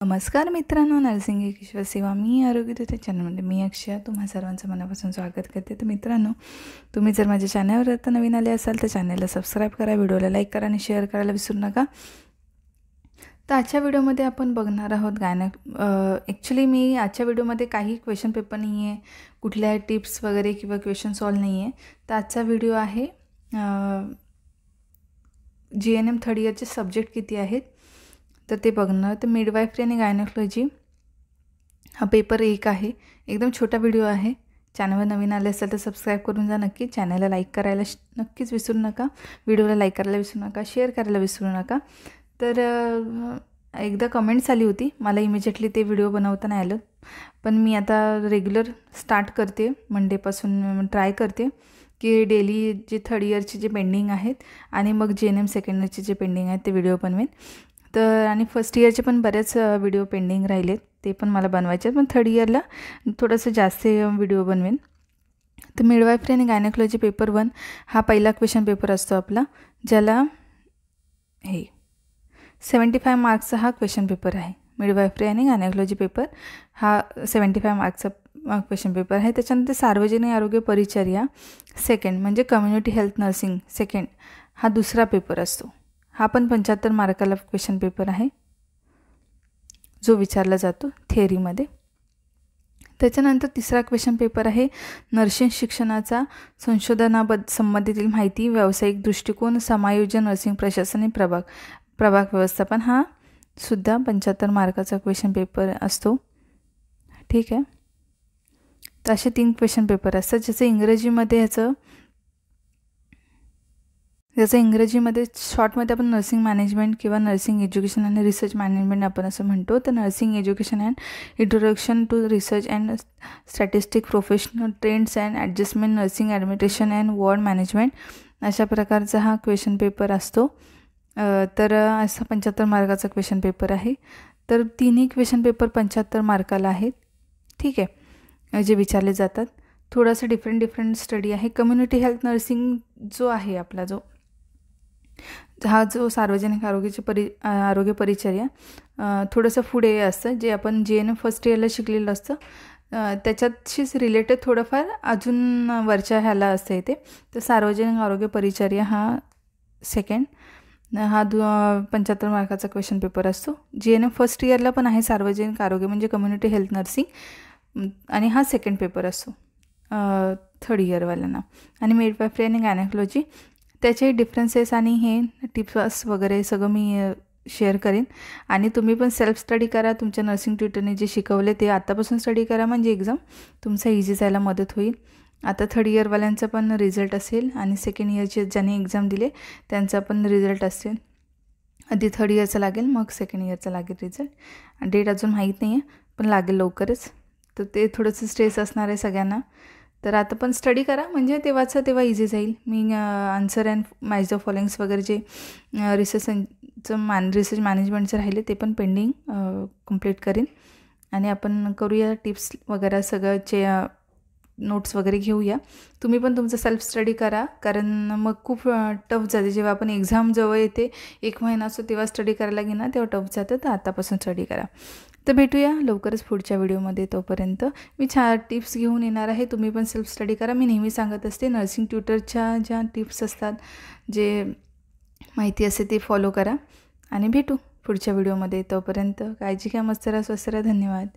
नमस्कार मित्रांनो, नर्सिंग एक ईश्वर सेवा मी आरोग्यदाते चॅनलमध्ये मी अक्षय तुम्हा सर्वांचं मनापासून स्वागत करते। तर मित्रांनो, तुम्ही जर माझ्या चॅनलवर आता नवीन आले असाल तर चॅनलला सबस्क्राईब करा, व्हिडिओला लाईक करा आणि शेअर करायला विसरू नका। तर आजच्या व्हिडिओमध्ये आपण बघणार आहोत ॲक्च्युली मी आजच्या व्हिडिओमध्ये काही क्वेश्चन पेपर नाही आहे, कुठल्या टिप्स वगैरे किंवा क्वेश्चन सॉल्व नाही आहे। तर आजचा व्हिडिओ आहे GNM थर्ड इयरचे सब्जेक्ट किती आहेत तर ते बघणार। तर मिडवाइफरी आणि गायनेकोलॉजी हा पेपर 1 आहे। एकदम छोटा व्हिडिओ आहे। चॅनलवर नवीन आले असेल तर सबस्क्राईब करून जा नक्की। चॅनलला लाईक करायला नक्कीच विसरू नका, व्हिडिओला लाईक करायला विसरू नका, शेअर करायला विसरू नका। तर एकदा कमेंट्स आली होती, मला इमिजिएटली ते व्हिडिओ बनवता नाही आलं, पण मी आता रेग्युलर स्टार्ट करते, मंडेपासून ट्राय करते की डेली जे थर्ड इयरचे जे पेंडिंग आहेत आणि मग GNM सेकंड इयरचे जे पेंडिंग आहेत ते व्हिडिओ बनवेन। तर आणि फर्स्ट इयरचे पण बरेच व्हिडिओ पेंडिंग राहिलेत, ते पण मला बनवायचे आहेत, पण थर्ड इयरला थोडंसं जास्त व्हिडिओ बनवेन। तर मिडवाइफरी आणि गायनेकोलॉजी पेपर 1 हा पहिला क्वेश्चन पेपर असतो आपला, ज्याला 75 मार्क्सचा हा क्वेश्चन पेपर आहे। मिडवाइफरी आणि गायनेकोलॉजी पेपर हा 75 मार्क्सचा क्वेश्चन पेपर आहे। त्याच्यानंतर सार्वजनिक आरोग्य परिचर्या सेकंड म्हणजे कम्युनिटी हेल्थ नर्सिंग सेकंड हा दुसरा पेपर असतो। हा पण 75 मार्काला क्वेश्चन पेपर आहे, जो विचारला जातो थिअरीमध्ये। त्याच्यानंतर तिसरा क्वेश्चन पेपर आहे नर्सिंग शिक्षणाचा संबंधितील माहिती, व्यावसायिक दृष्टिकोन, समायोजन, नर्सिंग प्रशासन आणि प्रभाग व्यवस्थापन हा सुद्धा 75 मार्काचा क्वेश्चन पेपर असतो। ठीक आहे, तर असे 3 क्वेश्चन पेपर असतात, जसं इंग्रजीमध्ये इंग्रजीमध्ये शॉर्टमध्ये आपण नर्सिंग मॅनेजमेंट किंवा नर्सिंग एज्युकेशन आणि रिसर्च मॅनेजमेंट आपण असं म्हणतो। तर nursing education and introduction to research and statistic, professional trends and adjustment, nursing administration and ward management अशा प्रकारचा हा क्वेश्चन पेपर असतो। तर असा 75 मार्काचा क्वेश्चन पेपर आहे। तर तिन्ही क्वेश्चन पेपर 75 मार्काला आहेत। ठीक आहे, जे विचारले जातात। थोडासा डिफरंट स्टडी आहे। कम्युनिटी हेल्थ नर्सिंग जो आहे आपला जो सार्वजनिक आरोग्य परिचर्या थोडंसं पुढे असतं, जे आपण GNM फर्स्ट इयरला शिकलेलं असतं त्याच्याशीच रिलेटेड थोडंफार अजून वरच्या ह्याला असतं इथे। तर सार्वजनिक आरोग्य परिचर्या हा सेकंड हा 75 मार्काचा क्वेश्चन पेपर असतो। GNM फर्स्ट इयरला पण आहे सार्वजनिक आरोग्य म्हणजे कम्युनिटी हेल्थ नर्सिंग, आणि हा सेकंड पेपर असतो थर्ड इयरवाल्यांना। आणि मिडवाइफरी आणि गायनेकोलॉजी त्याचे डिफरन्सेस आणि हे टिप्स वगैरे सगळं मी शेअर करेन। आणि तुम्ही पण सेल्फ स्टडी करा, तुमच्या नर्सिंग ट्युटरने जे शिकवले ते आत्तापासून स्टडी करा, म्हणजे एक्झाम तुमचा इझी जायला मदत होईल। आता थर्ड इयरवाल्यांचा पण रिझल्ट असेल आणि सेकंड इयरचे ज्यांनी एक्झाम दिले त्यांचा पण रिझल्ट असेल। आधी थर्ड इयरचा लागेल, मग सेकंड इयरचा लागेल रिझल्ट। डेट अजून माहीत नाही आहे, पण लागेल लवकरच। तर ते थोडंसं स्ट्रेस असणार आहे सगळ्यांना। तर आता पण स्टडी करा, म्हणजे तेव्हा इझी जाईल। मी answer and match the followings वगैरे जे रिसर्च मॅनेजमेंटचं राहिले ते पण पेंडिंग कंप्लीट करेन। आणि आपण करूया टिप्स वगैरे सगळ्याचे नोट्स वगैरे घेऊया। तुम्ही पण तुमचं सेल्फ स्टडी करा, कारण मग खूप टफ जाते जेव्हा आपण एक्झाम जवळ येते, 1 महिना असतो तेव्हा स्टडी करायला घेणार, तेव्हा टफ जातं। तर आतापासून स्टडी करा। तर भेटूया लवकरच पुढच्या व्हिडिओमध्ये, तोपर्यंत मी टिप्स घेऊन येणार आहे। तुम्ही पण सेल्फ स्टडी करा। मी नेहमी सांगत असते नर्सिंग ट्युटरच्या ज्या टिप्स असतात, जे माहिती असते ते फॉलो करा। आणि भेटू पुढच्या व्हिडिओमध्ये, तोपर्यंत काळजी घ्या, मस्त राहा, स्वस्त राहा, धन्यवाद।